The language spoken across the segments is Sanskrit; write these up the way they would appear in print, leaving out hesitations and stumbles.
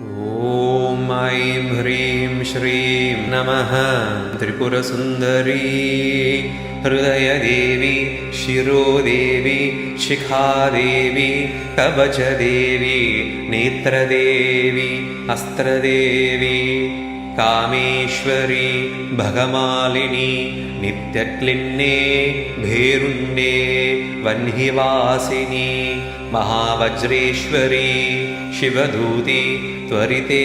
ॐ ऐं ह्रीं श्रीं नमः त्रिपुरसुन्दरी हृदयदेवी शिरोदेवी शिखादेवी कवचदेवी नेत्रदेवी अस्त्रदेवी कामेश्वरी भगमालिनी नित्यक्लिन्ने भेरुण्डे वह्निवासिनी महावज्रेश्वरी शिवदूती त्वरिते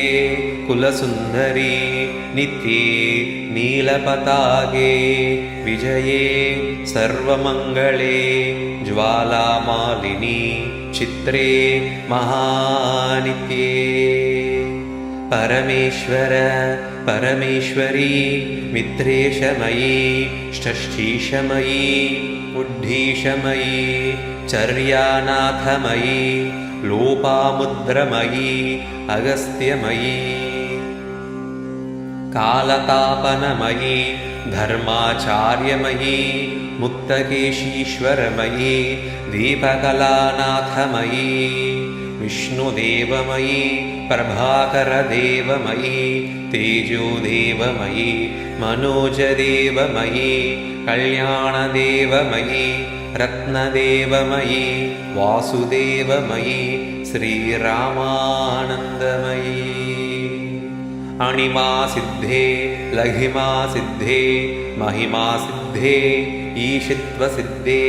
कुलसुन्दरी नित्ये नीलपतागे विजये सर्वमङ्गले ज्वालामालिनी चित्रे महानित्ये परमेश्वर परमेश्वरी मित्रेशमयी षष्ठीशमयी उड्ढीशमयी चर्यानाथमयी लोपामुद्रमयी अगस्त्यमयी कालतापनमयी धर्माचार्यमयी मुक्तकेशीश्वरमयी दीपकलानाथमयी विष्णुदेवमयी प्रभाकरदेवमयी तेजोदेवमयी मनोजदेवमयी कल्याणदेवमयी रत्नदेवमयी वासुदेवमयी श्रीरामानन्दमयी अणिमासिद्धे लघिमासिद्धे महिमासिद्धे ईशित्वसिद्धे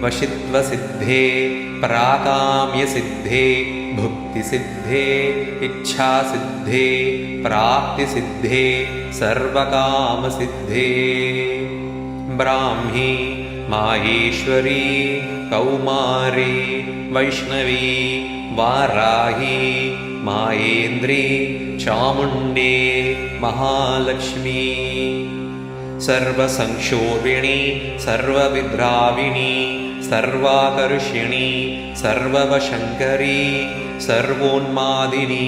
वशित्वसिद्धे प्राकाम्यसिद्धे भुक्तिसिद्धे इच्छासिद्धे प्राप्तिसिद्धे सर्वकामसिद्धे ब्राह्मी माहेश्वरी कौमारी वैष्णवी वाराही मायेन्द्री चामुण्डे महालक्ष्मी सर्वसंक्षोभिणी सर्वविद्राविणी सर्वाकर्षिणी सर्ववशङ्करी सर्वोन्मादिनी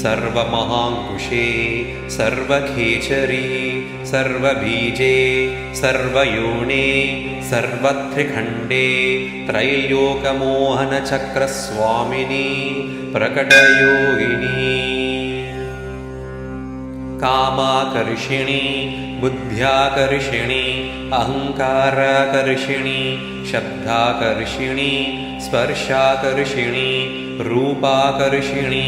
सर्वमहाङ्कुशे सर्वखेचरी सर्वबीजे सर्वयोने सर्वत्रिखण्डे त्रैलोकमोहनचक्रस्वामिनी प्रकटयोगिनी कामाकर्षिणी बुद्ध्याकर्षिणी अहङ्काराकर्षिणी शब्दाकर्षिणी स्पर्शाकर्षिणी रूपाकर्षिणी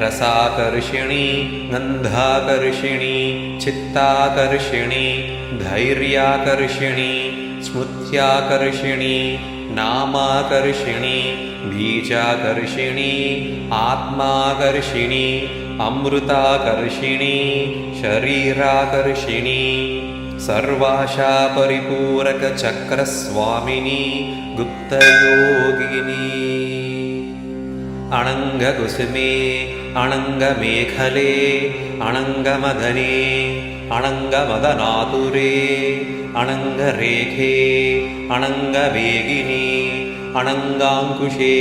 रसाकर्षिणी गन्धाकर्षिणी चित्ताकर्षिणी धैर्याकर्षिणी स्मृत्याकर्षिणी नामाकर्षिणी बीजाकर्षिणी आत्माकर्षिणी अमृताकर्षिणी शरीराकर्षिणी सर्वाशा परिपूरकचक्रस्वामिनी गुप्तयोगिनी अणङ्गकुसुमे अणङ्गमेखले अणङ्गमदने अणङ्गमदनातुरे अणङ्गरेखे अणङ्गवेगिनी अणङ्गाङ्कुशे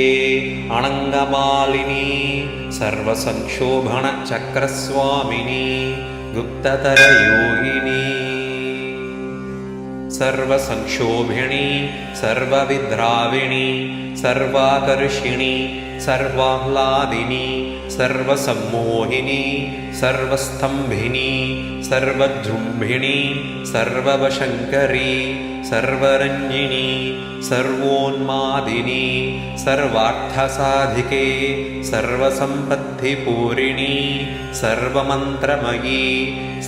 अणङ्गमालिनी सर्वसंक्षोभणचक्रस्वामिनी गुप्ततरयोगिनी सर्वसंक्षोभिणी सर्वविद्राविणी सर्वाकर्षिणी सर्वाह्लादिनी सर्वसम्मोहिनी सर्वस्थम्भिनी सर्वजृम्भिणी सर्ववशङ्करी सर्वरञ्जिनी सर्वोन्मादिनी सर्वार्थसाधिके सर्वसम्पत्तिपूरिणी सर्वमन्त्रमयी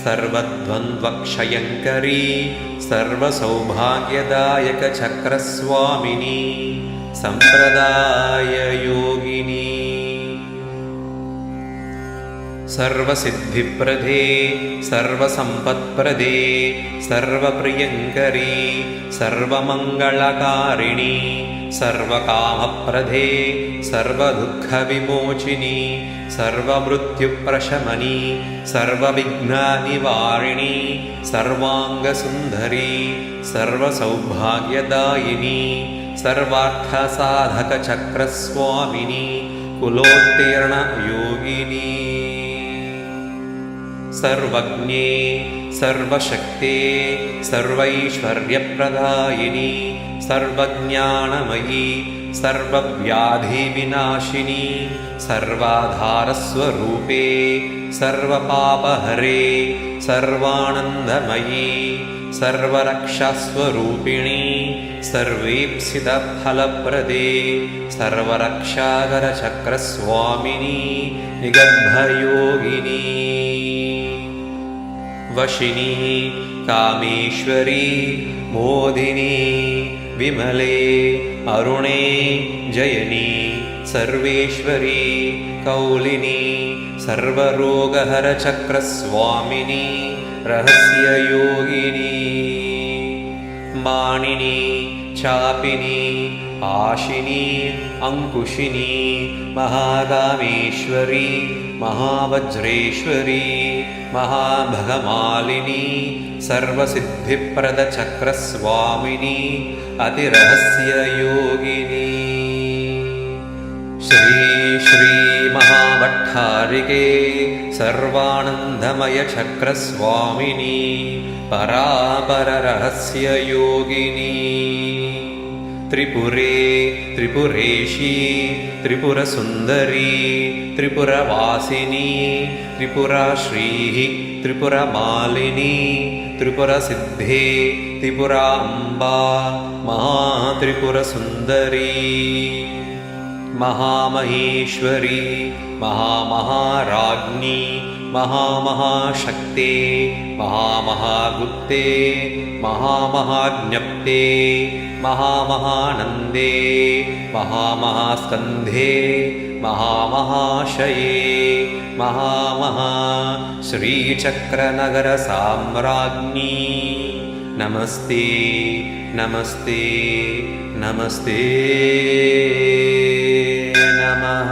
सर्वद्वन्द्वक्षयङ्करी सर्वसौभाग्यदायकचक्रस्वामिनी सम्प्रदाययोगिनी सर्वसिद्धिप्रदे सर्वसम्पत्प्रदे सर्वप्रियङ्करी सर्वमङ्गलकारिणी सर्वकामप्रदे सर्वदुःखविमोचिनी सर्वमृत्युप्रशमनी सर्वविघ्ननिवारिणी सर्वाङ्गसुन्दरी सर्वसौभाग्यदायिनी सर्वार्थसाधकचक्रस्वामिनी कुलोत्तीर्णयोगिनी सर्वज्ञे सर्वशक्ते सर्वैश्वर्यप्रदायिनी सर्वज्ञानमयी सर्वव्याधिविनाशिनी सर्वाधारस्वरूपे सर्वपापहरे सर्वानन्दमयी सर्वरक्षास्वरूपिणी सर्वेप्सितफलप्रदे सर्वरक्षाकरचक्रस्वामिनी निगर्भयोगिनी वशिनी कामेश्वरी मोदिनी विमले अरुणे जयनी सर्वेश्वरी कौलिनी सर्वरोगहरचक्रस्वामिनी रहस्ययोगिनी मानिनी चापिनी आशिनी अंकुशिनी महाकामेश्वरी महावज्रेश्वरी महाभगमालिनी सर्वसिद्धिप्रदचक्रस्वामिनी अतिरहस्ययोगिनी श्री श्री महाभट्टारिके सर्वानन्दमयचक्रस्वामिनी परापररहस्ययोगिनी त्रिपुरे त्रिपुरेशी त्रिपुरसुन्दरी त्रिपुरवासिनी त्रिपुराश्रीः त्रिपुरमालिनी त्रिपुरसिद्धे त्रिपुराम्बा महात्रिपुरसुन्दरी महामहेश्वरी महामहाराज्ञी महामहाशक्ते महामहागुप्ते महामहाज्ञप्ते महामहानन्दे महामहास्कन्धे महामहाशये महामहा श्रीचक्रनगरसाम्राज्ञी नमस्ते नमस्ते नमस्ते नमः।